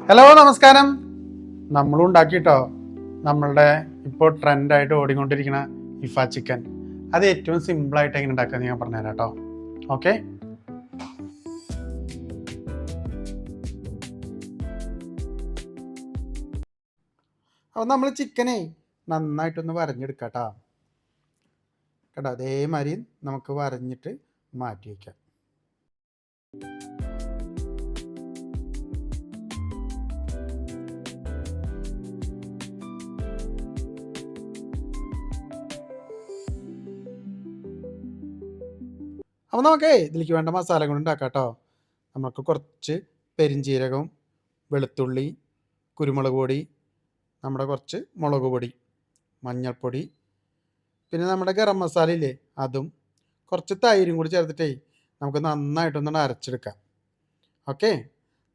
Hello, നമസ്കാരം. നമ്മളും ഉണ്ടാക്കിട്ടോ നമ്മളുടെ ഇപ്പോൾ ട്രെൻഡായിട്ട് ഓടിക്കൊണ്ടിരിക്കുന്ന ഇഫ ചിക്കൻ. അത് ഏറ്റവും സിമ്പിളായിട്ട് എങ്ങനെ ഉണ്ടാക്കാമെന്ന് ഞാൻ പറഞ്ഞുതരാം കേട്ടോ. ഓക്കെ. അപ്പോൾ നമ്മൾ ചിക്കനെ നന്നായിട്ടൊന്ന് വരഞ്ഞെടുക്കാം കേട്ടോ. കേട്ടോ, അതേമാതിരി നമുക്ക് വരഞ്ഞിട്ട് മാറ്റി വയ്ക്കാം. അപ്പോൾ നമുക്ക് ഇതിലേക്ക് വേണ്ട മസാലകൾ ഉണ്ടാക്കാം കേട്ടോ. നമുക്ക് കുറച്ച് പെരിഞ്ജീരകം, വെളുത്തുള്ളി, കുരുമുളക് പൊടി, നമ്മുടെ കുറച്ച് മുളക് പൊടി, മഞ്ഞൾപ്പൊടി, പിന്നെ നമ്മുടെ ഗരം മസാല ഇല്ലേ അതും, കുറച്ച് തൈരും കൂടി ചേർത്തിട്ടേ നമുക്ക് നന്നായിട്ടൊന്ന് അരച്ചെടുക്കാം. ഓക്കെ.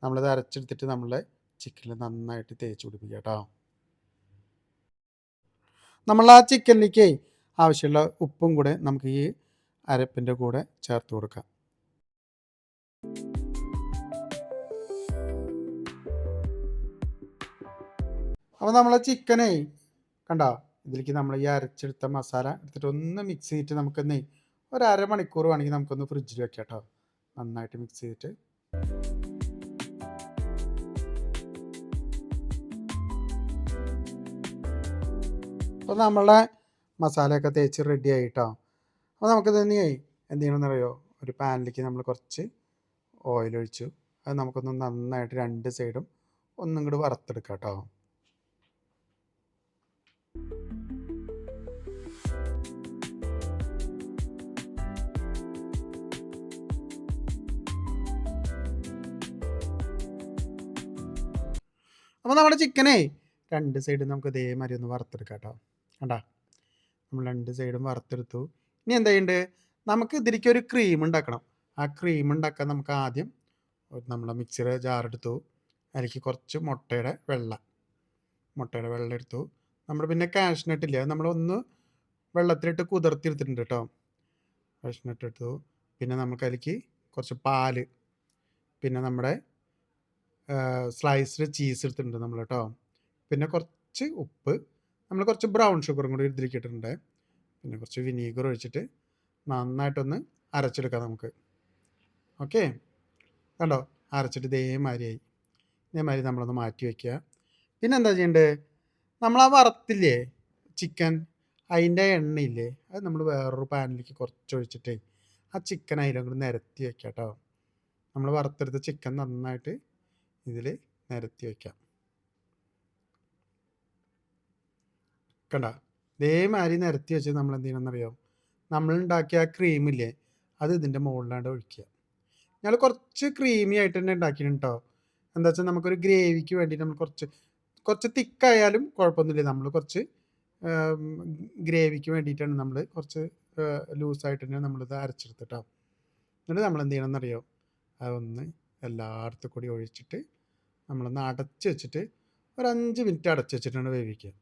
നമ്മളിത് അരച്ചെടുത്തിട്ട് നമ്മൾ ചിക്കനിൽ നന്നായിട്ട് തേച്ച് പിടിപ്പിക്കുക കേട്ടോ. നമ്മൾ ആ ചിക്കനിലേക്ക് ആവശ്യമുള്ള ഉപ്പും കൂടെ നമുക്ക് ഈ അരപ്പിൻ്റെ കൂടെ ചേർത്ത് കൊടുക്കാം. അപ്പോൾ നമ്മൾ ചിക്കനെ കണ്ടോ, ഇതിലേക്ക് നമ്മൾ ഈ അരച്ചെടുത്ത മസാല എടുത്തിട്ട് ഒന്ന് മിക്സ് ചെയ്തിട്ട് നമുക്കൊന്ന് ഒരു അരമണിക്കൂർ വേണമെങ്കിൽ നമുക്കൊന്ന് ഫ്രിഡ്ജിൽ വെക്കാം കേട്ടോ. നന്നായിട്ട് മിക്സ് ചെയ്തിട്ട് അപ്പോൾ നമ്മളുടെ മസാലയൊക്കെ തേച്ച് റെഡി ആയിട്ടോ. അപ്പോൾ നമുക്ക് തന്നെ എന്ത് ചെയ്യണമെന്നറിയോ, ഒരു പാനിലേക്ക് നമ്മൾ കുറച്ച് ഓയിൽ ഒഴിച്ചു. അത് നമുക്കൊന്ന് നന്നായിട്ട് രണ്ട് സൈഡും ഒന്നും കൂടി വറുത്തെടുക്കാം കേട്ടോ. അപ്പോൾ നമ്മുടെ ചിക്കനെ രണ്ട് സൈഡും നമുക്ക് ഇതേമാതിരി ഒന്ന് വറുത്തെടുക്കാം കേട്ടോ. കണ്ടാ, നമ്മൾ രണ്ട് സൈഡും വറുത്തെടുത്തു. ഇനി എന്താ ചെയ്യേണ്ടത്, നമുക്ക് ഇതിലേക്ക് ഒരു ക്രീം ഉണ്ടാക്കണം. ആ ക്രീം ഉണ്ടാക്കാൻ നമുക്ക് ആദ്യം നമ്മളെ മിക്സിയുടെ ജാറെടുത്തു. അതിലേക്ക് കുറച്ച് മുട്ടയുടെ വെള്ളം എടുത്തു. നമ്മൾ പിന്നെ കാഷ്നട്ട് ഇല്ല, അത് നമ്മളൊന്ന് വെള്ളത്തിലിട്ട് കുതിർത്തിയെടുത്തിട്ടുണ്ട് കേട്ടോ. കാഷ്നട്ട് എടുത്തു. പിന്നെ നമുക്ക് അതിലേക്ക് കുറച്ച് പാല്, പിന്നെ നമ്മുടെ സ്ലൈസ്ഡ് ചീസ് എടുത്തിട്ടുണ്ട് നമ്മൾ കേട്ടോ. പിന്നെ കുറച്ച് ഉപ്പ്, നമ്മൾ കുറച്ച് ബ്രൗൺ ഷുഗറും കൂടി ഇതിലേക്കിട്ടിട്ടുണ്ട്. പിന്നെ കുറച്ച് വിനീഗർ ഒഴിച്ചിട്ട് നന്നായിട്ടൊന്ന് അരച്ചെടുക്കാം നമുക്ക്. ഓക്കെ. കണ്ടോ, അരച്ചിട്ട് ഇതേമാതിരിയായി. ഇതേമാതിരി നമ്മളൊന്ന് മാറ്റി വയ്ക്കുക. പിന്നെ എന്താ ചെയ്യേണ്ടത്, നമ്മൾ ആ വറുത്തില്ലേ ചിക്കൻ, അതിൻ്റെ എണ്ണയില്ലേ അത് നമ്മൾ വേറൊരു പാനിലേക്ക് കുറച്ച് ഒഴിച്ചിട്ടേ ആ ചിക്കൻ അതിലും കൂടി നിരത്തി വയ്ക്കാം കേട്ടോ. നമ്മൾ വറുത്തെടുത്ത ചിക്കൻ നന്നായിട്ട് ഇതിൽ നിരത്തി വയ്ക്കാം. കണ്ട, ഇതേമാതിരി നിരത്തി വെച്ച് നമ്മൾ എന്ത് ചെയ്യണമെന്നറിയാം, നമ്മളുണ്ടാക്കിയ ആ ക്രീമില്ലേ അത് ഇതിൻ്റെ മുകളിലാണ്ട് ഒഴിക്കുക. ഞങ്ങൾ കുറച്ച് ക്രീമി ആയിട്ട് തന്നെ ഉണ്ടാക്കിയിട്ടുണ്ട് കേട്ടോ. എന്താ വെച്ചാൽ നമുക്കൊരു ഗ്രേവിക്ക് വേണ്ടിയിട്ട് നമ്മൾ കുറച്ച് തിക്കായാലും കുഴപ്പമൊന്നുമില്ല. നമ്മൾ കുറച്ച് ഗ്രേവിക്ക് വേണ്ടിയിട്ടാണ് നമ്മൾ കുറച്ച് ലൂസായിട്ട് തന്നെ നമ്മളിത് അരച്ചെടുത്തിട്ടോ. എന്നിട്ട് നമ്മൾ എന്ത് ചെയ്യണമെന്നറിയോ, അതൊന്ന് എല്ലായിടത്തും കൂടി ഒഴിച്ചിട്ട് നമ്മളൊന്ന് അടച്ച് വെച്ചിട്ട് ഒരു 5 മിനിറ്റ് അടച്ച് വെച്ചിട്ടാണ് വേവിക്കുക.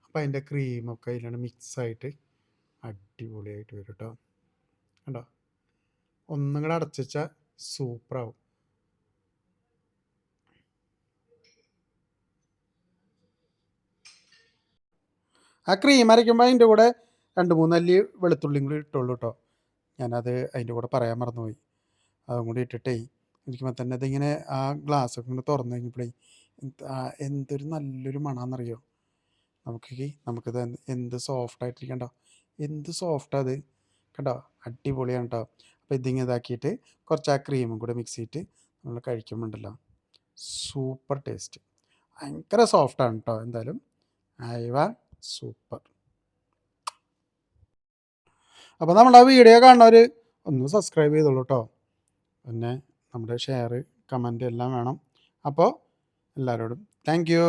അപ്പോൾ അതിൻ്റെ ക്രീമൊക്കെ അതിലാണ് മിക്സായിട്ട് അടിപൊളിയായിട്ട് വരും കേട്ടോ. കണ്ടോ, ഒന്നും കൂടെ അടച്ച് വെച്ചാൽ സൂപ്പറാവും. ആ ക്രീം അരയ്ക്കുമ്പോൾ അതിൻ്റെ കൂടെ 2-3 അല്ലി വെളുത്തുള്ളിയും കൂടി ഇട്ടുള്ളൂ കേട്ടോ. ഞാനത് അതിൻ്റെ കൂടെ പറയാൻ മറന്നുപോയി. അതും കൂടി ഇട്ടിട്ടേ ഇരിക്കുമ്പോൾ തന്നെ ഇതിങ്ങനെ ആ ഗ്ലാസ്സൊക്കെ ഇങ്ങനെ തുറന്നു കഴിഞ്ഞപ്പോഴേ എന്തൊരു നല്ലൊരു മണമെന്നറിയോ. നമുക്കിത് എന്ത് സോഫ്റ്റായിട്ടിരിക്കണ്ടോ, എന്ത് സോഫ്റ്റാണ് അത്. കണ്ടോ, അടിപൊളിയാണ് കേട്ടോ. അപ്പോൾ ഇതിങ്ങനെ ഇതാക്കിയിട്ട് കുറച്ച് ആ ക്രീമും കൂടെ മിക്സ് ചെയ്തിട്ട് നമ്മൾ കഴിക്കുമ്പോണ്ടല്ലോ സൂപ്പർ ടേസ്റ്റ്. ഭയങ്കര സോഫ്റ്റാണ് കേട്ടോ. എന്തായാലും അയവ സൂപ്പർ. അപ്പോൾ നമ്മുടെ വീഡിയോ കാണുന്നവർ ഒന്ന് സബ്സ്ക്രൈബ് ചെയ്തോളൂ കേട്ടോ. പിന്നെ നമ്മുടെ ഷെയർ, കമൻറ്റ് എല്ലാം വേണം. അപ്പോൾ എല്ലാവരോടും താങ്ക് യു.